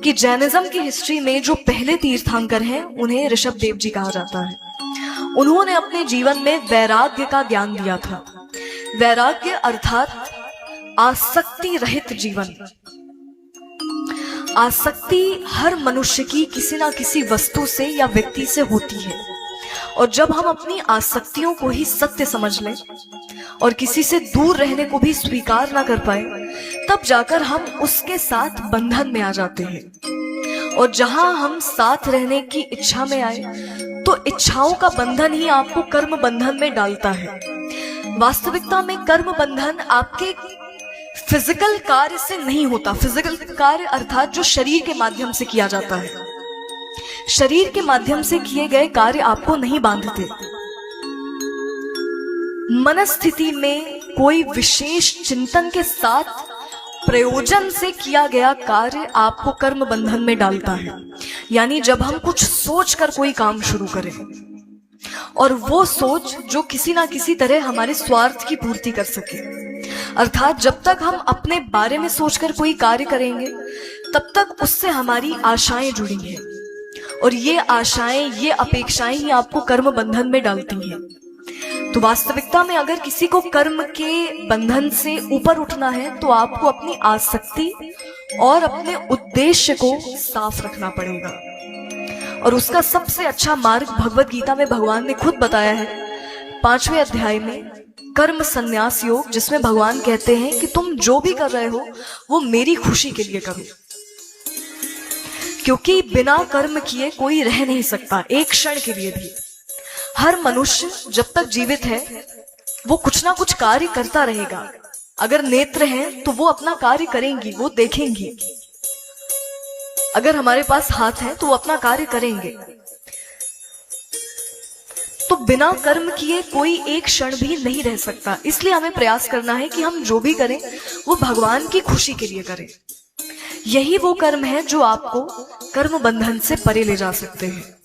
कि जैनिज्म की हिस्ट्री में जो पहले तीर्थंकर हैं उन्हें ऋषभ देव जी कहा जाता है। उन्होंने अपने जीवन में वैराग्य का ज्ञान दिया था। वैराग्य अर्थात आसक्ति रहित जीवन। आसक्ति हर मनुष्य की किसी ना किसी वस्तु से या व्यक्ति से होती है, और जब हम अपनी आसक्तियों को ही सत्य समझ लें और किसी से दूर रहने को भी स्वीकार ना कर पाए, तब जाकर हम उसके साथ बंधन में आ जाते हैं। और जहां हम साथ रहने की इच्छा में आए तो इच्छाओं का बंधन ही आपको कर्म बंधन में डालता है। वास्तविकता में कर्म बंधन आपके फिजिकल कार्य से नहीं होता। फिजिकल कार्य अर्थात जो शरीर के माध्यम से किया जाता है। शरीर के माध्यम से किए गए कार्य आपको नहीं बांधते। मनस्थिति में कोई विशेष चिंतन के साथ प्रयोजन से किया गया कार्य आपको कर्म बंधन में डालता है। यानी जब हम कुछ सोचकर कोई काम शुरू करें और वो सोच जो किसी ना किसी तरह हमारे स्वार्थ की पूर्ति कर सके, अर्थात जब तक हम अपने बारे में सोचकर कोई कार्य करेंगे तब तक उससे हमारी आशाएं जुड़ी हैं, और ये आशाएं, ये अपेक्षाएं ही आपको कर्म बंधन में डालती हैं। तो वास्तविकता में अगर किसी को कर्म के बंधन से ऊपर उठना है तो आपको अपनी आसक्ति और अपने उद्देश्य को साफ रखना पड़ेगा। और उसका सबसे अच्छा मार्ग भगवत गीता में भगवान ने खुद बताया है 5वें अध्याय में, कर्म संन्यास योग, जिसमें भगवान कहते हैं कि तुम जो भी कर रहे हो वो मेरी खुशी के लिए करो। क्योंकि बिना कर्म किए कोई रह नहीं सकता, एक क्षण के लिए भी। हर मनुष्य जब तक जीवित है वो कुछ ना कुछ कार्य करता रहेगा। अगर नेत्र हैं तो वो अपना कार्य करेंगी, वो देखेंगी। अगर हमारे पास हाथ है तो वो अपना कार्य करेंगे। तो बिना कर्म किए कोई एक क्षण भी नहीं रह सकता। इसलिए हमें प्रयास करना है कि हम जो भी करें वो भगवान की खुशी के लिए करें। यही वो कर्म है जो आपको कर्म बंधन से परे ले जा सकते हैं।